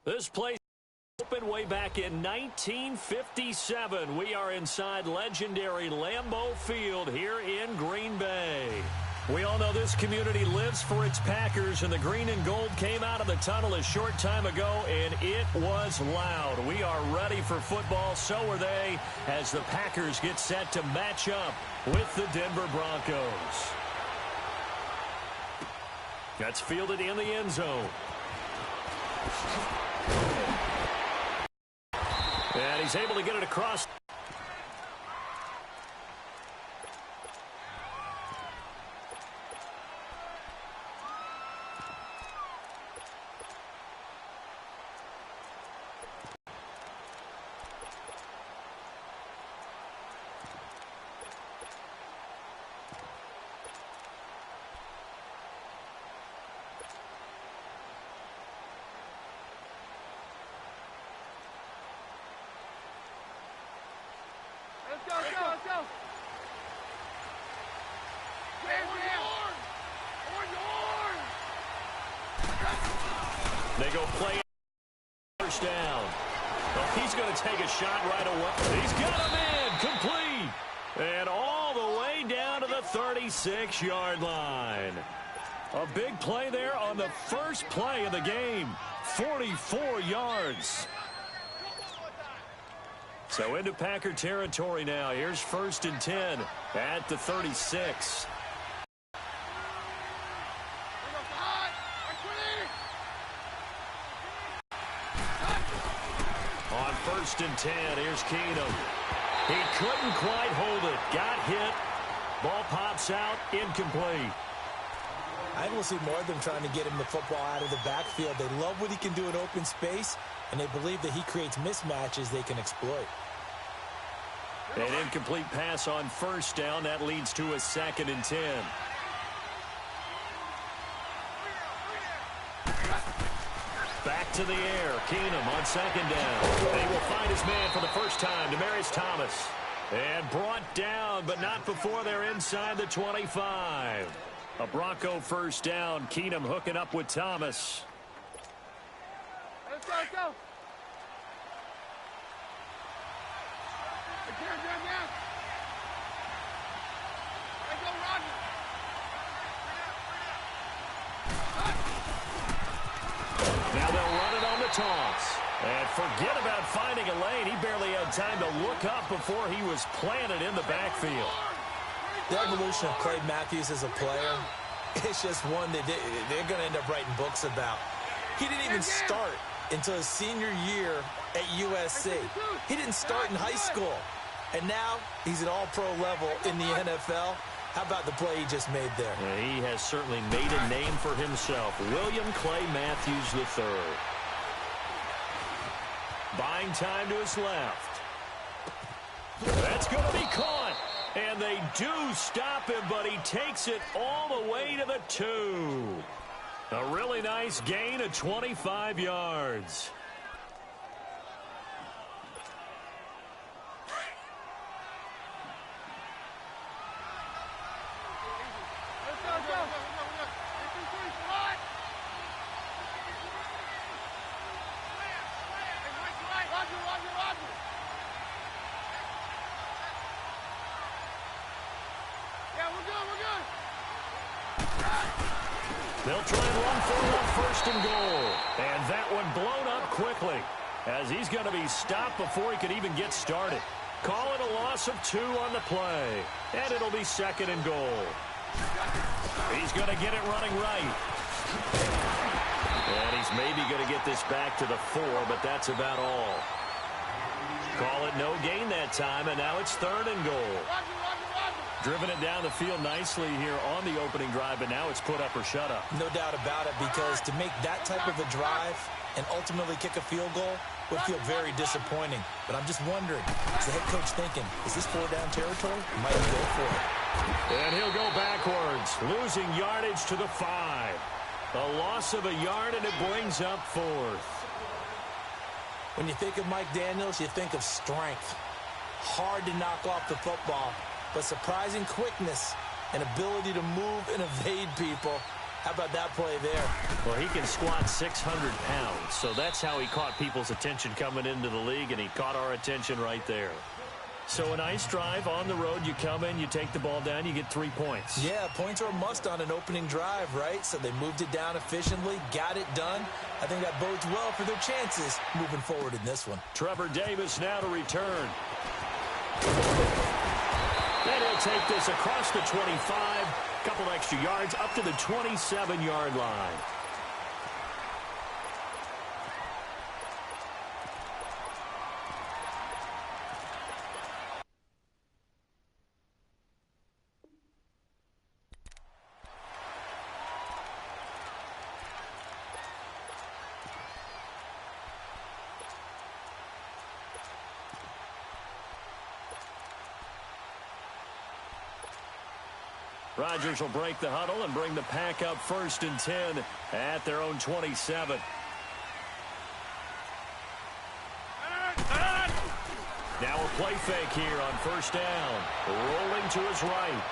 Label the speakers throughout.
Speaker 1: This place opened way back in 1957. We are inside legendary Lambeau Field here in Green Bay. We all know this community lives for its Packers, and the green and gold came out of the tunnel a short time ago, and it was loud. We are ready for football. So are they, as the Packers get set to match up with the Denver Broncos. That's fielded in the end zone. And he's able to get it across.
Speaker 2: Let's go.
Speaker 1: They go play first down. Well, he's going to take a shot right away. He's got him in. Complete. And all the way down to the 36-yard line. A big play there on the first play of the game. 44 yards. So into Packer territory now. Here's 1st and 10 at the 36. On 1st and 10, here's Keenum. He couldn't quite hold it. Got hit. Ball pops out. Incomplete.
Speaker 3: I will see more of them trying to get him the football out of the backfield. They love what he can do in open space, and they believe that he creates mismatches they can exploit.
Speaker 1: An incomplete pass on 1st down. That leads to a 2nd and 10. Back to the air. Keenum on 2nd down. They will find his man for the first time. Demaryius Thomas. And brought down, but not before they're inside the 25. A Bronco 1st down. Keenum hooking up with Thomas.
Speaker 2: Let's go.
Speaker 1: Now they'll run it on the toss. And forget about finding a lane. He barely had time to look up before he was planted in the backfield.
Speaker 3: The evolution of Clay Matthews as a player, it's just one that they're going to end up writing books about. He didn't even start until his senior year at USC. He didn't start in high school. And now he's at all-pro level in the NFL. How about the play he just made there?
Speaker 1: Yeah, he has certainly made a name for himself. William Clay Matthews III. Buying time to his left. That's going to be caught. And they do stop him, but he takes it all the way to the 2. A really nice gain of 25 yards. They'll try and run for it on 1st and goal. And that one blown up quickly as he's going to be stopped before he could even get started. Call it a loss of 2 on the play. And it'll be 2nd and goal. He's going to get it running right. And he's maybe going to get this back to the 4, but that's about all. Call it no gain that time, and now it's 3rd and goal. Driven it down the field nicely here on the opening drive, but now it's put up or shut up.
Speaker 3: No doubt about it, because to make that type of a drive and ultimately kick a field goal would feel very disappointing. But I'm just wondering, is the head coach thinking, is this 4-down territory? Might he go for it?
Speaker 1: And he'll go backwards, losing yardage to the 5. A loss of a yard, and it brings up 4th.
Speaker 3: When you think of Mike Daniels, you think of strength. Hard to knock off the football, but surprising quickness and ability to move and evade people. How about that play there?
Speaker 1: Well, he can squat 600 pounds, so that's how he caught people's attention coming into the league, and he caught our attention right there. So a nice drive on the road. You come in, you take the ball down, you get 3 points.
Speaker 3: Yeah, points are a must on an opening drive, right? So they moved it down efficiently, got it done. I think that bodes well for their chances moving forward in this one.
Speaker 1: Trevor Davis now to return. And he'll take this across the 25, couple extra yards up to the 27-yard line. Rodgers will break the huddle and bring the pack up 1st and 10 at their own 27. Now a play fake here on 1st down. Rolling to his right.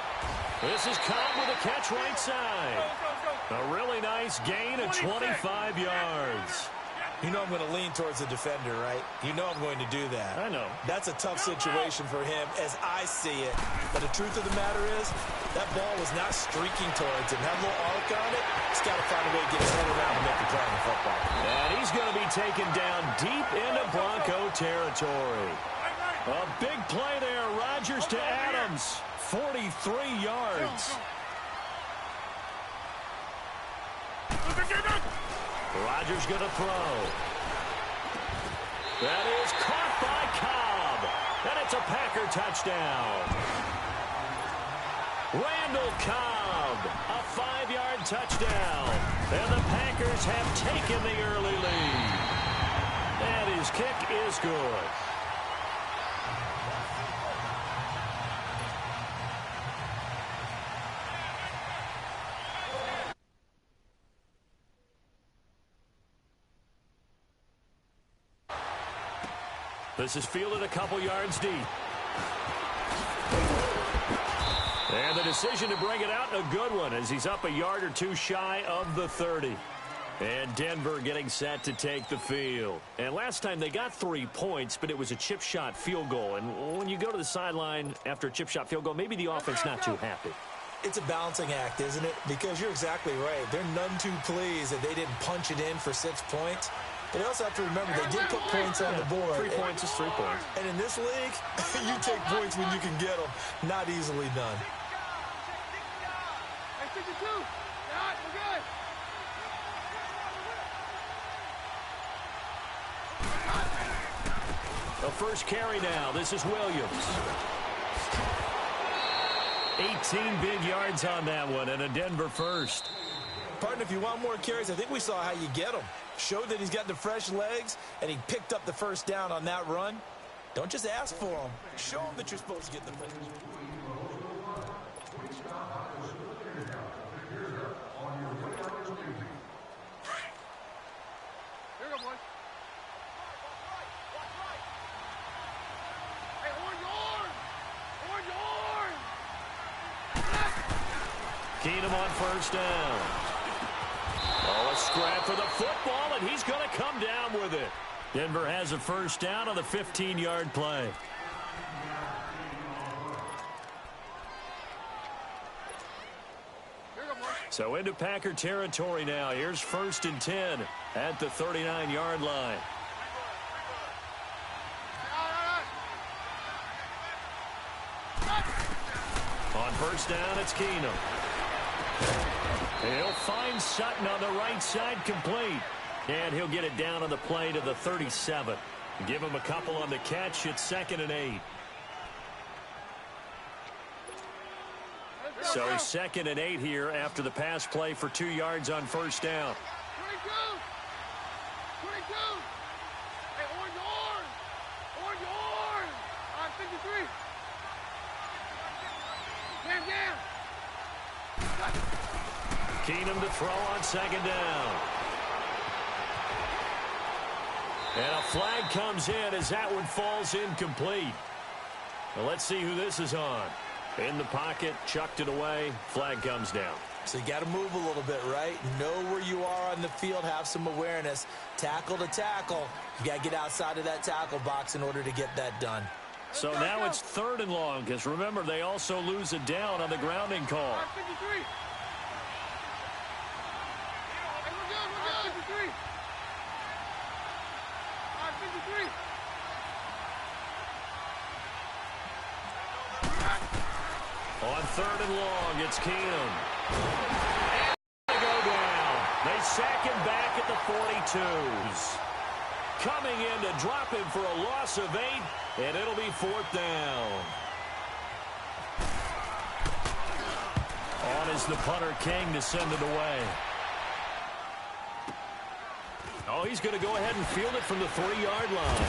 Speaker 1: This is Cobb with a catch right side. A really nice gain of 25 yards.
Speaker 3: You know I'm going to lean towards the defender, right? You know I'm going to do that.
Speaker 1: I know.
Speaker 3: That's a tough situation for him as I see it. But the truth of the matter is, that ball was not streaking towards him. Had a little arc on it. He's got to find a way to get his head around and make the play on the football.
Speaker 1: And he's going to be taken down deep into Bronco territory. A big play there. Rodgers to Adams. 43 yards. Rodgers going to throw. That is caught by Cobb. And it's a Packer touchdown. Randall Cobb, a 5-yard touchdown. And the Packers have taken the early lead. And his kick is good. This is fielded a couple yards deep. And the decision to bring it out, a good one, as he's up a yard or two shy of the 30. And Denver getting set to take the field. And last time they got 3 points, but it was a chip shot field goal. And when you go to the sideline after a chip shot field goal, maybe the offense not too happy.
Speaker 3: It's a balancing act, isn't it? Because you're exactly right. They're none too pleased that they didn't punch it in for 6 points. But you also have to remember they did put points on the board.
Speaker 1: 3 points is 3 points.
Speaker 3: And in this league, you take points when you can get them. Not easily done.
Speaker 1: The first carry now. This is Williams. 18 big yards on that one, and a Denver first.
Speaker 3: Partner, if you want more carries, I think we saw how you get them. Showed that he's got the fresh legs, and he picked up the first down on that run. Don't just ask for them. Show them that you're supposed to get the first.
Speaker 2: Here we go, boys. Hey, on
Speaker 1: Keenum on 1st down. Oh, a scrap for the football, and he's going to come down with it. Denver has a 1st down on the 15-yard play. So into Packer territory now. Here's 1st and 10 at the 39-yard line. On 1st down, it's Keenum. He'll find Sutton on the right side, complete. And he'll get it down on the play to the 37. Give him a couple on the catch. It's 2nd and 8. So he's 2nd and 8 here after the pass play for 2 yards on 1st down.
Speaker 2: 22! 22! Hey, orange horn! Orange horn! On 53!
Speaker 1: Keenum to throw on 2nd down. And a flag comes in as that one falls incomplete. Well, let's see who this is on. In the pocket, chucked it away. Flag comes down.
Speaker 3: So you got to move a little bit, right? Know where you are on the field, have some awareness. Tackle to tackle. You got to get outside of that tackle box in order to get that done.
Speaker 1: So now it's 3rd and long, because remember, they also lose it down on the grounding call.
Speaker 2: 53. We're good. 53. 53.
Speaker 1: On 3rd and long, it's Keenum. And they go down. They sack him back at the 42s. Coming in to drop him for a loss of 8, and it'll be 4th down. On is the punter, King, to send it away. Oh, he's going to go ahead and field it from the 3-yard line.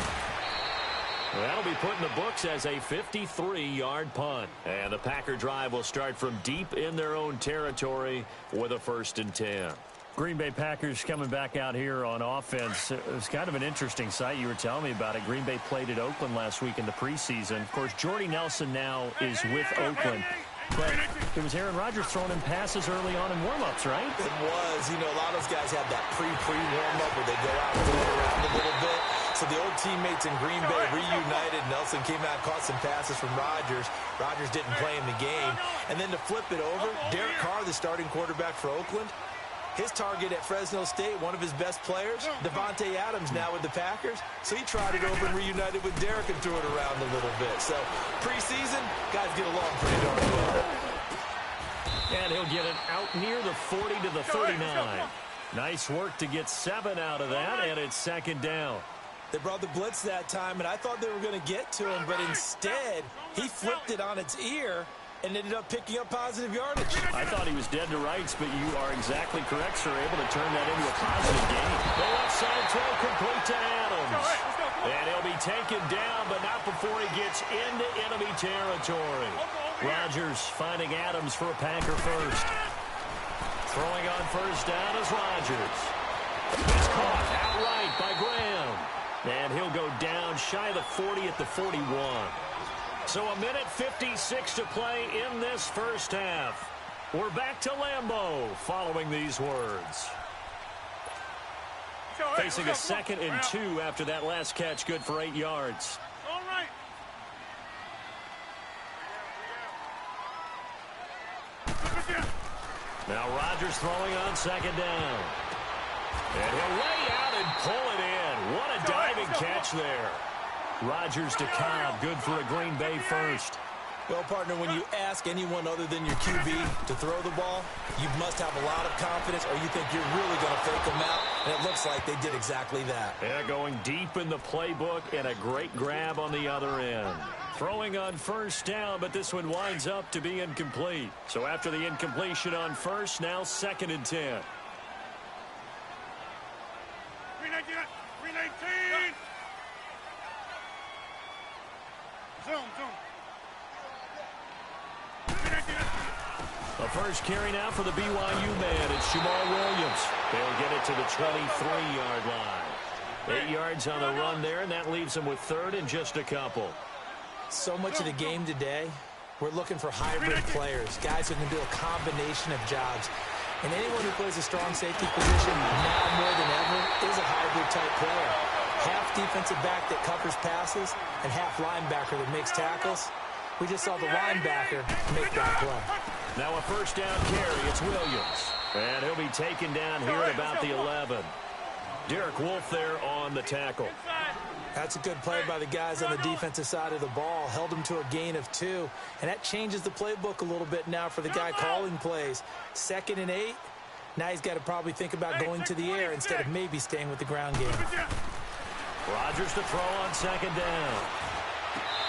Speaker 1: That'll be put in the books as a 53-yard punt. And the Packer drive will start from deep in their own territory with a 1st and 10. Green Bay Packers coming back out here on offense. It was kind of an interesting sight. You were telling me about it. Green Bay played at Oakland last week in the preseason. Of course, Jordy Nelson now is with Oakland. But it was Aaron Rodgers throwing him passes early on in warm-ups, right?
Speaker 3: It was. You know, a lot of those guys have that pre-warm-up where they go out and throw it around a little bit. So the old teammates in Green Bay reunited. Nelson came out, caught some passes from Rodgers. Rodgers didn't play in the game. And then to flip it over, Derek Carr, the starting quarterback for Oakland, his target at Fresno State, one of his best players, Devontae Adams, now with the Packers. So he trotted over and reunited with Derek and threw it around a little bit. So preseason, guys get along pretty darn well.
Speaker 1: And he'll get it out near the 40 to the 39. Nice work to get 7 out of that, and it's 2nd down.
Speaker 3: They brought the blitz that time, and I thought they were going to get to him, but instead, he flipped it on its ear and ended up picking up positive yardage.
Speaker 1: I thought he was dead to rights, but you are exactly correct, sir. Able to turn that into a positive gain. The left side throw complete to Adams. And he'll be taken down, but not before he gets into enemy territory. Rodgers finding Adams for a Packer first. Throwing on 1st down is Rodgers. It's caught outright by Graham. And he'll go down shy of the 40 at the 41. So 1:56 to play in this first half. We're back to Lambeau following these words. Facing a 2nd and 2 after that last catch, good for 8 yards.
Speaker 2: All right.
Speaker 1: Now Rodgers throwing on 2nd down. And he'll lay out and pull it in. What a diving catch there. Rodgers to Cobb, good for a Green Bay first.
Speaker 3: Well, partner, when you ask anyone other than your QB to throw the ball, you must have a lot of confidence or you think you're really going to fake them out, and it looks like they did exactly that.
Speaker 1: Yeah, going deep in the playbook and a great grab on the other end. Throwing on 1st down, but this one winds up to be incomplete. So after the incompletion on 1st, now 2nd and 10.
Speaker 2: 319. Zoom.
Speaker 1: The first carry now for the BYU man. It's Jamal Williams. They'll get it to the 23-yard line. 8 yards on the run there, and that leaves them with 3rd and just a couple.
Speaker 3: So much of the game today, we're looking for hybrid players, guys who can do a combination of jobs. And anyone who plays a strong safety position now more than ever is a hybrid-type player. Half defensive back that covers passes and half linebacker that makes tackles. We just saw the linebacker make that play.
Speaker 1: Now a 1st down carry. It's Williams. And he'll be taken down here at about the 11. Derek Wolfe there on the tackle.
Speaker 3: That's a good play by the guys on the defensive side of the ball. Held him to a gain of 2. And that changes the playbook a little bit now for the guy calling plays. 2nd and 8. Now he's got to probably think about going to the air instead of maybe staying with the ground game.
Speaker 1: Rodgers to throw on 2nd down.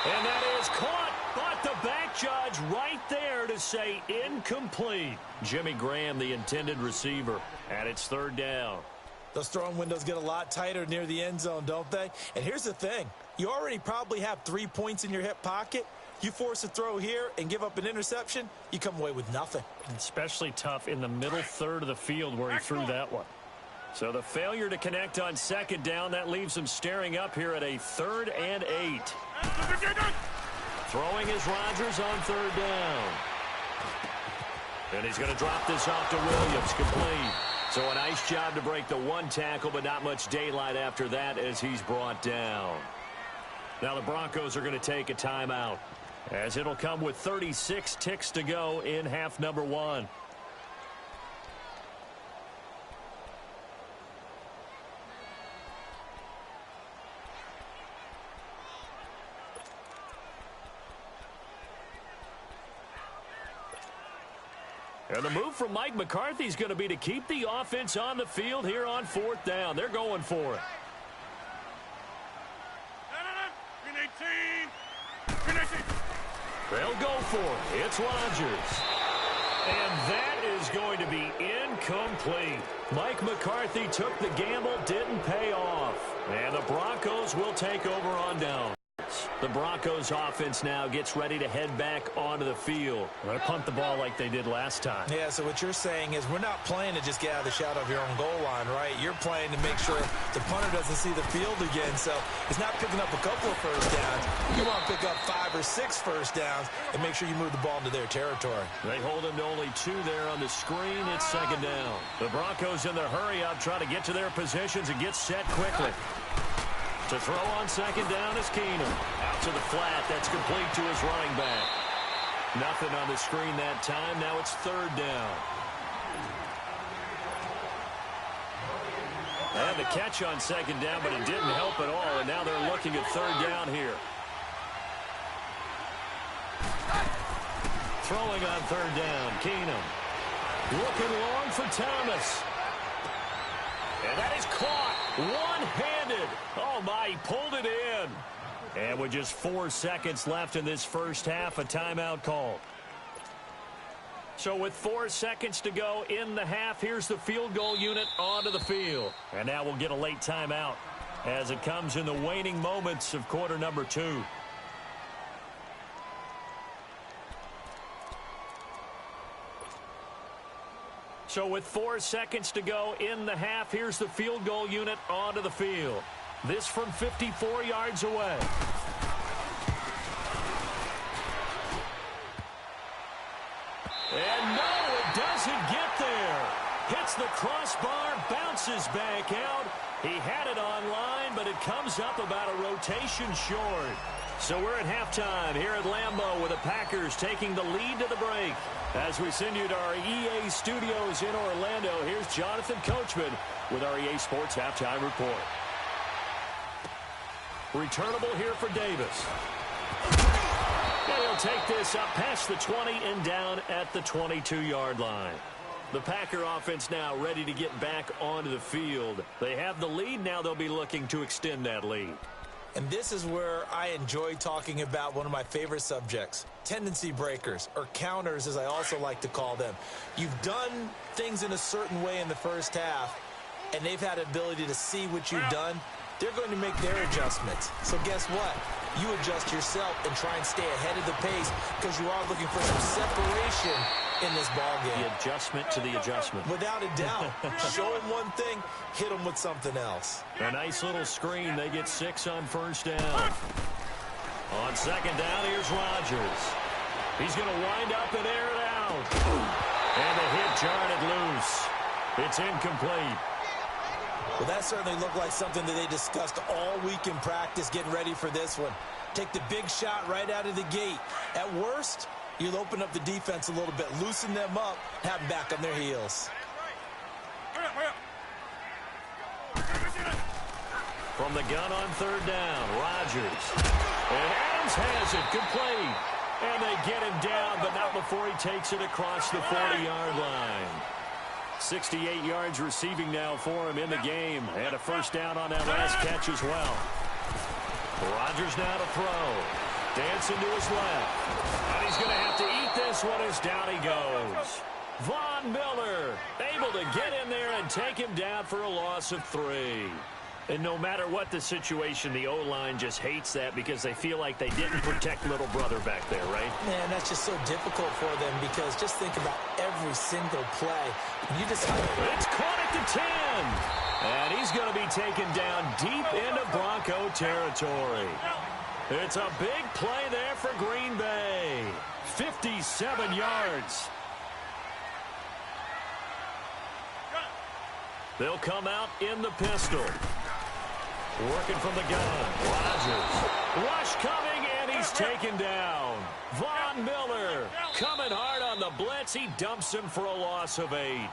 Speaker 1: And that is caught. But the back judge right there to say incomplete. Jimmy Graham, the intended receiver. And it's 3rd down.
Speaker 3: Those throwing windows get a lot tighter near the end zone, don't they? And here's the thing. You already probably have 3 points in your hip pocket. You force a throw here and give up an interception, you come away with nothing.
Speaker 1: Especially tough in the middle 3rd of the field where he threw that one. So the failure to connect on 2nd down, that leaves him staring up here at a 3rd and 8. Throwing is Rodgers on 3rd down. And he's going to drop this off to Williams, complete. So a nice job to break the one tackle, but not much daylight after that as he's brought down. Now the Broncos are going to take a timeout, as it'll come with 36 ticks to go in half number one. And the move from Mike McCarthy is going to be to keep the offense on the field here on fourth down. They're going for it. They'll go for it. It's Rodgers. And that is going to be incomplete. Mike McCarthy took the gamble, didn't pay off. And the Broncos will take over on down. The Broncos offense now gets ready to head back onto the field. They're going to punt the ball like they did last time.
Speaker 3: Yeah, so what you're saying is we're not playing to just get out of the shadow of your own goal line, right? You're playing to make sure the punter doesn't see the field again. So it's not picking up a couple of first downs. You want to pick up 5 or 6 first downs and make sure you move the ball into their territory.
Speaker 1: They hold him to only 2 there on the screen. It's second down. The Broncos in the hurry-up try to get to their positions and get set quickly. To throw on second down is Keenum. Out to the flat. That's complete to his running back. Nothing on the screen that time. Now it's third down. They had the catch on second down, but it didn't help at all. And now they're looking at third down here. Throwing on third down, Keenum. Looking long for Thomas. And that is caught one-handed. Oh, my, he pulled it in. And with just 4 seconds left in this first half, a timeout call. So with 4 seconds to go in the half, here's the field goal unit onto the field. And now we'll get a late timeout as it comes in the waning moments of quarter number 2. So with 4 seconds to go in the half, here's the field goal unit onto the field. This from 54 yards away. And no, it doesn't get there. Hits the crossbar, bounces back out. He had it online, but it comes up about a rotation short. So we're at halftime here at Lambeau with the Packers taking the lead to the break. As we send you to our EA studios in Orlando, here's Jonathan Coachman with our EA Sports Halftime Report. Returnable here for Davis. And he'll take this up past the 20 and down at the 22-yard line. The Packer offense now ready to get back onto the field. They have the lead. Now they'll be looking to extend that lead.
Speaker 3: And this is where I enjoy talking about one of my favorite subjects, tendency breakers, or counters as I also like to call them. You've done things in a certain way in the first half, and they've had the ability to see what you've done. They're going to make their adjustments. So guess what? You adjust yourself and try and stay ahead of the pace because you are looking for some separation in this ballgame.
Speaker 1: The adjustment to the adjustment.
Speaker 3: Without a doubt. Show them one thing, hit them with something else.
Speaker 1: A nice little screen. They get 6 on first down. On second down, here's Rodgers. He's going to wind up and air it out. And the hit jarred it loose. It's incomplete.
Speaker 3: Well, that certainly looked like something that they discussed all week in practice getting ready for this one. Take the big shot right out of the gate. At worst, you'll open up the defense a little bit, loosen them up, have them back on their heels.
Speaker 1: From the gun on third down, Rodgers. And Adams has it, complete. And they get him down, but not before he takes it across the 40-yard line. 68 yards receiving now for him in the game. And a first down on that last catch as well. Rodgers now to throw. Dancing to his left. And he's going to have to eat this one as down he goes. Von Miller able to get in there and take him down for a loss of 3. And no matter what the situation, the O-line just hates that because they feel like they didn't protect little brother back there, right?
Speaker 3: Man, that's just so difficult for them because just think about every single play. You just
Speaker 1: It's caught at the 10. And he's going to be taken down deep into Bronco territory. It's a big play there for Green Bay. 57 yards. They'll come out in the pistol. Working from the gun. Rodgers. Rush coming, and he's taken down. Von Miller coming hard on the blitz. He dumps him for a loss of 8.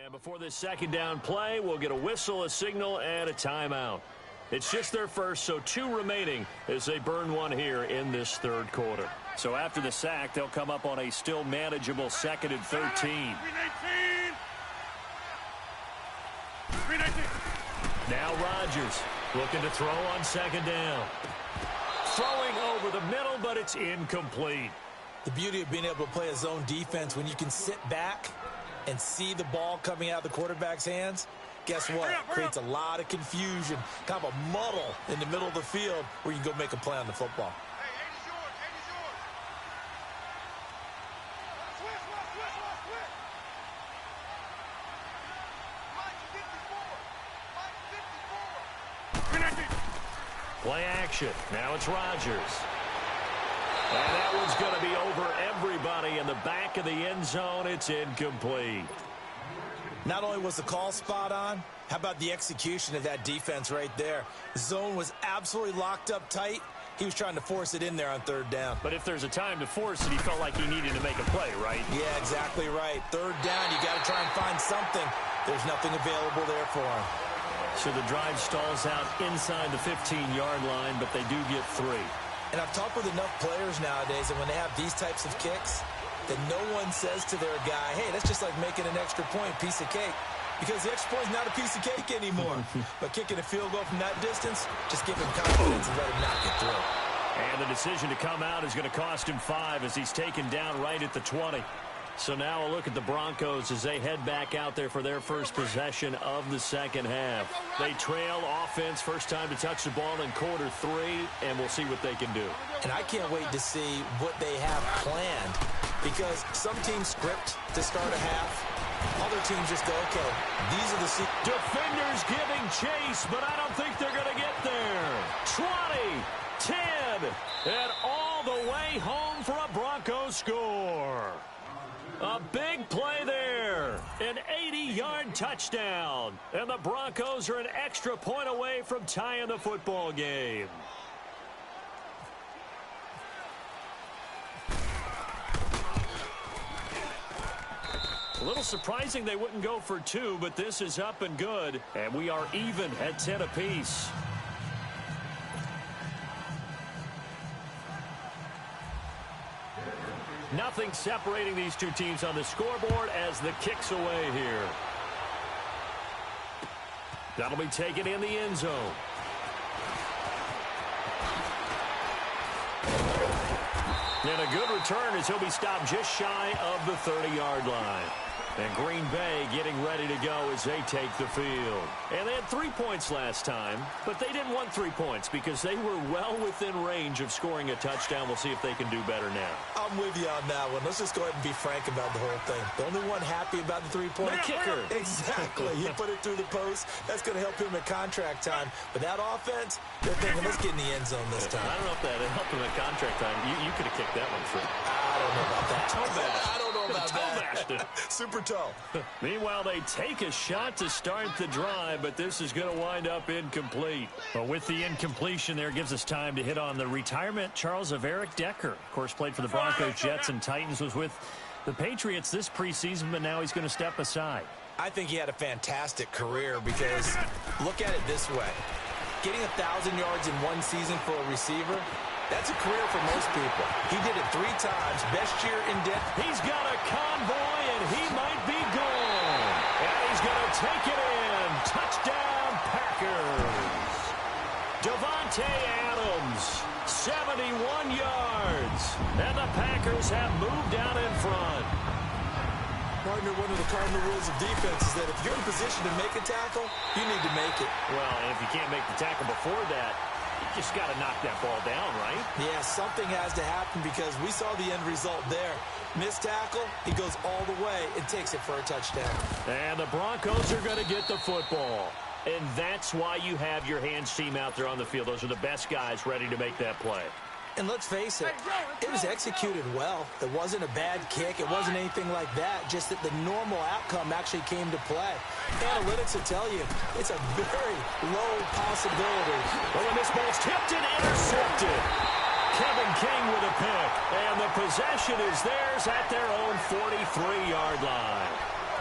Speaker 1: And before this second down play, we'll get a whistle, a signal, and a timeout. It's just their first, so 2 remaining as they burn one here in this third quarter. So after the sack, they'll come up on a still manageable 2nd and 13. Now Rodgers looking to throw on 2nd down. Throwing over the middle, but it's incomplete.
Speaker 3: The beauty of being able to play a zone defense when you can sit back and see the ball coming out of the quarterback's hands, guess what? Creates a lot of confusion, kind of a muddle in the middle of the field where you can go make a play on the football.
Speaker 1: Play action. Now it's Rodgers. And that one's going to be over everybody in the back of the end zone. It's incomplete.
Speaker 3: Not only was the call spot on, how about the execution of that defense right there? The zone was absolutely locked up tight. He was trying to force it in there on 3rd down.
Speaker 1: But if there's a time to force it, he felt like he needed to make a play, right?
Speaker 3: Yeah, exactly right. 3rd down, you got to try and find something. There's nothing available there for him.
Speaker 1: So the drive stalls out inside the 15-yard line, but they do get 3.
Speaker 3: And I've talked with enough players nowadays that when they have these types of kicks, that no one says to their guy, hey, that's just like making an extra point, piece of cake. Because the extra point is not a piece of cake anymore. But kicking a field goal from that distance, just give him confidence and let him knock it through.
Speaker 1: And the decision to come out is going to cost him 5 as he's taken down right at the 20. So now a look at the Broncos as they head back out there for their first possession of the second half. They trail offense, first time to touch the ball in quarter 3, and we'll see what they can do.
Speaker 3: And I can't wait to see what they have planned, because some teams script to start a half. Other teams just go, okay, these are the...
Speaker 1: Defenders giving chase, but I don't think they're going to get there. 20, 10, and all the way home for a Broncos score. A big play there. An 80-yard touchdown. And the Broncos are an extra point away from tying the football game. A little surprising they wouldn't go for 2, but this is up and good. And we are even at 10 apiece. Nothing separating these two teams on the scoreboard as the kick's away here. That'll be taken in the end zone. And a good return as he'll be stopped just shy of the 30-yard line. And Green Bay getting ready to go as they take the field. And they had 3 points last time, but they didn't want 3 points because they were well within range of scoring a touchdown. We'll see if they can do better now.
Speaker 3: I'm with you on that one. Let's just go ahead and be frank about the whole thing. The only one happy about the 3-point
Speaker 1: kicker.
Speaker 3: Exactly. He put it through the post. That's going to help him at contract time. But that offense, they're thinking, let's get in the end zone this time.
Speaker 1: I don't know if that helped him at contract time. You could have kicked that one through.
Speaker 3: I don't know about that.
Speaker 1: Too bad.
Speaker 3: I don't know about about that? Super toe.
Speaker 1: Meanwhile, they take a shot to start the drive, but this is going to wind up incomplete. But with the incompletion there, gives us time to hit on the retirement, Charles, of Eric Decker. Of course, played for the Broncos, Jets, and Titans, was with the Patriots this preseason, but now he's going to step aside.
Speaker 3: I think he had a fantastic career because look at it this way. Getting 1,000 yards in one season for a receiver, that's a career for most people. He did it 3 times. Best year in depth.
Speaker 1: He's got a convoy, and he might be gone. And he's going to take it in. Touchdown, Packers. Davante Adams, 71 yards. And the Packers have moved out in front.
Speaker 3: Partner, one of the cardinal rules of defense is that if you're in position to make a tackle, you need to make it.
Speaker 1: Well, and if you can't make the tackle before that, you just got to knock that ball down, right?
Speaker 3: Yeah, something has to happen because we saw the end result there. Missed tackle, he goes all the way and takes it for a touchdown.
Speaker 1: And the Broncos are going to get the football. And that's why you have your hands team out there on the field. Those are the best guys ready to make that play.
Speaker 3: And let's face it, it was executed well. It wasn't a bad kick. It wasn't anything like that. Just that the normal outcome actually came to play. Analytics will tell you it's a very low possibility.
Speaker 1: Well, and this ball's tipped and intercepted. Kevin King with a pick. And the possession is theirs at their own 43-yard line.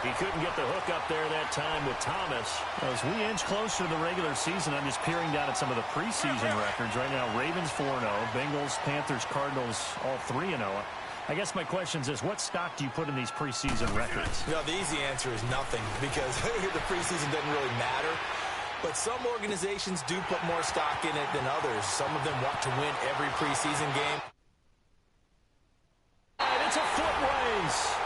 Speaker 1: He couldn't get the hook up there that time with Thomas. As we inch closer to the regular season, I'm just peering down at some of the preseason records. Right now, Ravens 4-0, Bengals, Panthers, Cardinals, all 3-0. I guess my question is, what stock do you put in these preseason records?
Speaker 3: No, the easy answer is nothing because the preseason doesn't really matter. But some organizations do put more stock in it than others. Some of them want to win every preseason game.
Speaker 1: And it's a foot race.